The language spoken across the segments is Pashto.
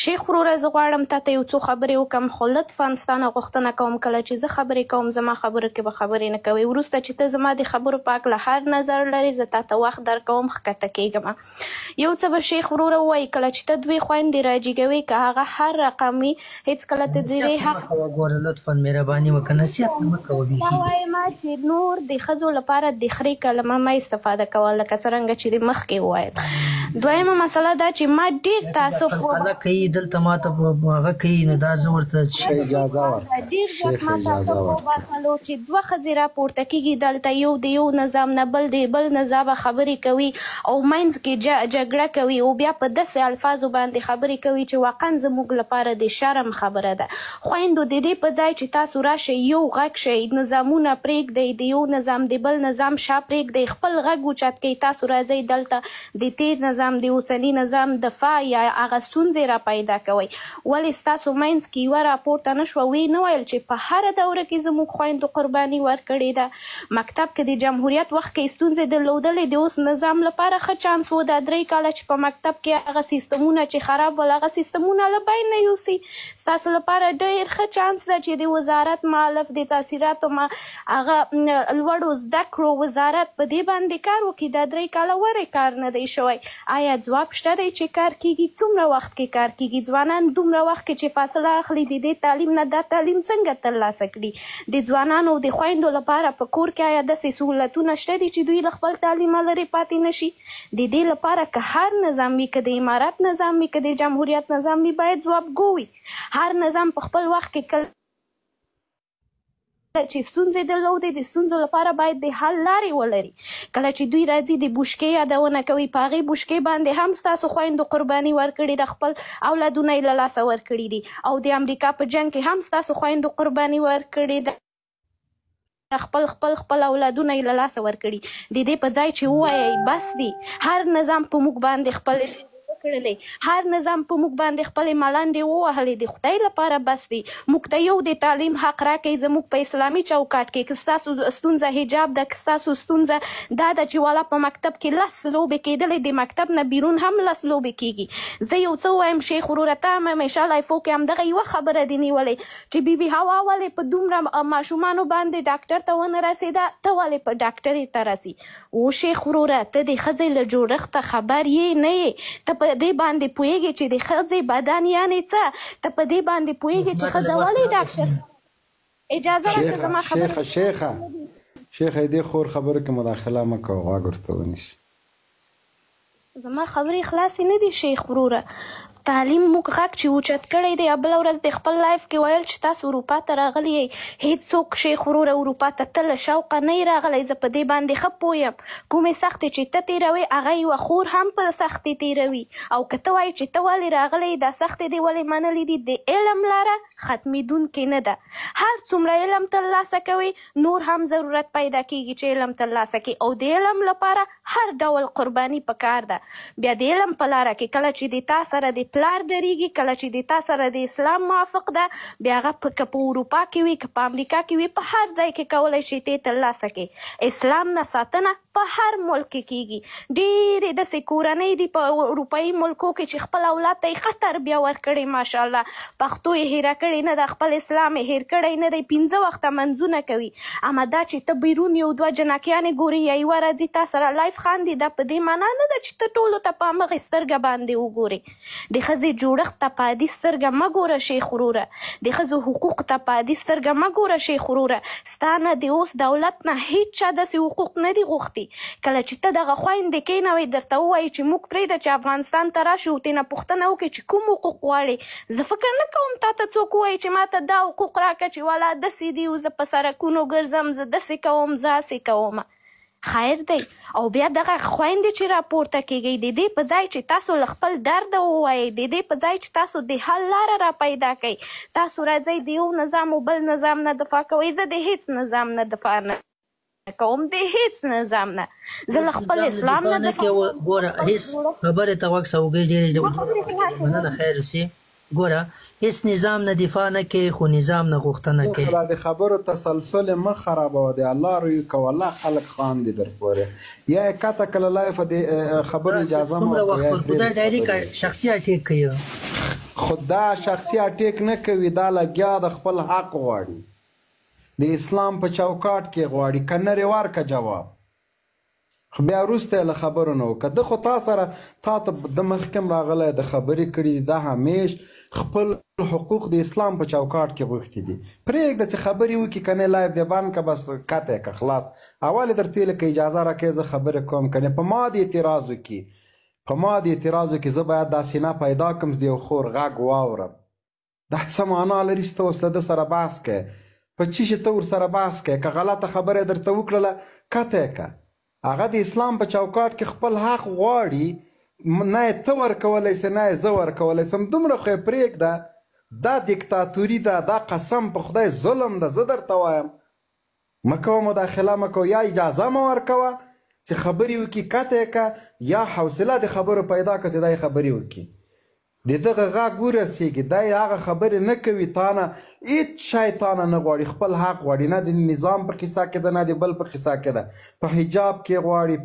شیخ وروره زه غواړم تا ته یو څو خبرې وکړم خو لطفا ستا نه غوښتنه کوم کله چې زه خبرې کوم زما خبرو کې به خبرې نه کوې وروسته چې ته زما د خبرو په هکله هر نظر لرې زه تا ته وخت درکوم ښکته کېږم یو څه به شیخ وروره ووایي کله چې ته دوې خویندې راجیږوې که هغه هر رقم وي هېڅکله ته د دې حق ګوره لطفا مهرباني وکړه نصیحت مه کوه دا وایم چې نور د ښځو لپاره د خرې کلمه مه استفاده کوه لکه څرنګه چې د مخکې وویل دویمه مسله دا چې ما ډېر تعصب خلک کوي دلته ماته هغه کوي نو دا زه ورته اجازه ورکړه ډېر زیات ما تعصب وباسلو چې دوه ښځې راپورته کېږي دلته یو د یو نظام نه بل د بل نظامه خبرې کوي او منځ کې جګړه کوي او بیا په داسې الفاظو باندې خبرې کوي چې واقعا زموږ لپاره د شرم خبره ده خویندو د دې په ځای چې تاسو راشئ یو غږ شئ نظامونه پرېږدئ د یو نظام د بل نظام شا پرېږدئ خپل غږ اوچت کوئ تاسو راځئ دلته د تیر نظام د اوسني نظام دفاع یا هغه ستونزې را پیدا کوئ ولې ستاسو منځ کې یوه راپورته نه شوه ویې نه ویل چې په هره دوره کې زموږ خویندو قرباني ورکړې ده مکتب کې د جمهوریت وخت کې ستونزې درلودلې د اوس نظام لپاره ښه چانس و دا 3 کاله چې په مکتب کې هغه سیستمونه چې خراب ول هغه سیستمونه له بین یوسي ستاسو لپاره ډېر ښه چانس ده چې د وزارت مالف د تاثیراتو هغه لوړو زده کړو وزارت په دې باندې کار وکړي دا 3 کاله ورې کار نه دی شوی آیا ځواب شته دی چې کار کیږي څومره وخت کې کار کیږي ځوانان دومره وخت کې چې فاصله اخلي د دې تعلیم نه دا تعلیم څنګه ترلاسه کړي د ځوانانو د خویندو لپاره په کور کې آیا داسې سهولتونه شته دي چې دوی له خپل تعلیمه لرې پاتې نشي د دې لپاره که هر نظام وي که د امارات نظام وي که د جمهوریت نظام وي باید ځوابګو وي هر نظام په خپل وخت کې کله چې ستونزې درلودې د ستونزو لپاره باید د حل لارې ولري کله چې دوی راځي د بوشکې یادونه کوي په هغې بوشکې باندې هم ستاسو خویندو قرباني ورکړي د خپل اولادونه یې له لاسه ورکړي دي او د امریکا په جنګ کې هم ستاسو خویندو قرباني ورکړي ده خپل اولادونه یې له لاسه ورکړي د دې په ځای چې ووایئ بس دي هر نظام په موږ باندې خپل هر نظام په موږ باندې خپلې ملنډې ووهلې د خدای لپاره بس دی موږ ته یو د تعلیم حق راکوئ زموږ په اسلامي چوکاټ کې که ستاسو ستونزه حجاب ده که ستاسو ستونزه دا ده چې والا په مکتب کې 10 لوبې کېدلې د مکتب نه بیرون هم 10 لوبې کېږي زه یو څه وایم شیخ وروره ته هم همیشه لایفو کې همدغه یوه خبره دې نیولې چې بیبي هوا ولې په دومره ماشومانو باندې ډاکټر ته ونه رسېده ته ولې په ډاکټرۍ ته رسي او شیخ وروره ته د ښځې له جوړښته خبر یې نه یې ته په دې باندې پوهېږي چې د ښځې بدن یعنې څه ته په دې باندې پوهېږي چې ښځه ولې ډاکټر اجازه راکړه زما خبره شیخه دې خور خبرو کې مداخله مه کوه غوږ ورته ونیسه زما خبرې خلاصې نه دي شیخ وروره تعلیم موږ غږ چې اوچت کړی دی بله ورځ د خپل لایف کې ویل چې تاسو اروپا ته راغلی یې هېڅوک شیخ وروره اروپا ته ته له شوقه نه یې راغلی زه په دې باندې ښه پوه یم کومې سختې چې ته تېروې هغه یوه خور هم په سختې تېروي او که ته وایې چې ته ولې راغلی دا سختې دې ولې منلې دي د علم لاره ختمېدونکې نه ده هر څومره علم ترلاسه کوي نور هم ضرورت پیدا کېږي چې علم ترلاسه کړي او د علم لپاره هر ډول قرباني پکار ده بیا د علم په لاره کې کله چې د تا سره د پلار درېږي کله چې د تا سره د اسلام موافق ده بیا هغه که په اروپا کې وي که په امریکا کې وي په هر ځای کې کولی شي ته ترلاسه کړي اسلام نه ساتنه په هر ملک کې کېږي ډېرې داسې کورنۍ دي په اروپایي ملکو کې چې خپل اولاد ته یې ښه تربیه ورکړې ماشاءالله پښتو یې هیره کړې نه ده خپل اسلام یې هیر کړی نه دی 15 وخته منځونه کوي اما دا چې ته بیرون یو دوه جنکیانې ګوري یا یوه راځي تا سره لایف خاندي دا په دې معنا نه ده چې ته ټولو ته په همغې سترګه باندې وګورې د ښځې جوړښت ته په عادي سترګه مه ګوره شیخ وروره د ښځو حقوق ته په عادي سترګه مه ګوره شیخ وروره ستا نه د اوس دولت نه هېڅ چا داسې حقوق نه دي غوښتي کله چې ته دغه خویندې کېنوئ درته ووایي چې موږ پرېږده چې افغانستان ته راشو او ترېنه پوښتنه وکړي چې کوم حقوق غواړې زه فکر نه کوم تا ته څوک ووایي چې ما ته دا حقوق راکړه چې والا داسې دي او زه په سړکونو ګرځم زه داسې کوم زه هسې کوم خیر دی او بیا دغه خویندې چې راپورته کېږئ د دې په ځای چې تاسو له خپل درده ووایئ د دې په ځای چې تاسو د حل لاره را پیدا کړئ تاسو راځئ د یو نظام او بل نظام نه دفاع کوئ زه د هېڅ نظام نه دفاع نه کوم د هېڅ نظام نه زه له خپل اسلام نه دفاع ګوره هېڅ خبرې ته غوږ سوګئ ډېرې مننه خیر سي ګوره هیڅ نظام نه دفاع نه کوي خو نظام نه غوښتنه کوي د خبرو تسلسل مه خرابوه د الله روی کوه الله خلک خاندي در پورې یا کاته کله لایف د خبرو اجازه مو خدای ډایري شخصي اټیک کوي خو دا شخصي اټیک نه کوي، دا لګیا د خپل حق غواړي، د اسلام په چوکاټ کې غواړي. که نرې ورکه جواب، خو بیا وروسته یې له خبرو نه وکړه. ده خو تا سره تا ته د مخکې هم راغلی د خبرې کړي دي، دا همیش خپل حقوق د اسلام په چوکاټ کې غوښتي دي. پرېږده چې خبرې وکړي، که نه لایف دې بند کړه، بس کته یې کړه، خلاص. اول یې درته ویلې که اجازه راکړې زه خبرې کوم، که نه په ما دې اعتراض وکړي، په ما دې اعتراض وکړي، زه باید دا سینه پیدا کړم د یو خور غږ واورم. دا څه معنا لري چې ته اوس له ده سره بحث کوې؟ په چی چې ته ورسره بحث کوې؟ که غلطه خبره یې درته وکړله کته یې کړه. هغه د اسلام په چوکاټ کې خپل حق غواړي، نه یې ته ورکولی سې نه یې زه ورکولی سم. دومره خو یې پرېږده، دا دیکتاتوري ده، دا قسم په خدای ظلم ده. زه درته وایم مه کوه مداخله مه کوه، یا اجازه مه ورکوه چې خبرې وکړي، کته یې کړه، یا حوصله د خبرو پیدا کړه چې دا یې خبرې وکړي، د دغه غږ ورسېږي. دا یې هغه خبرې نه کوي، تا نه هېڅ شی تا نه نه غواړي، خپل حق غواړي. نه د نظام په قصه کې ده، نه د بل په قصه کې ده، په حجاب کې غواړي،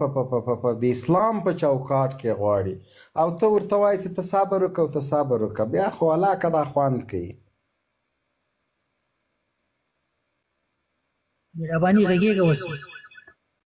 په د اسلام په چوکاټ کې غواړي. او ته ورته وایې چې ته صبر وکړه او ته صبر وکړه، بیا خو هلاکه دا خوند کوي. مهرباني غږېږه اوس.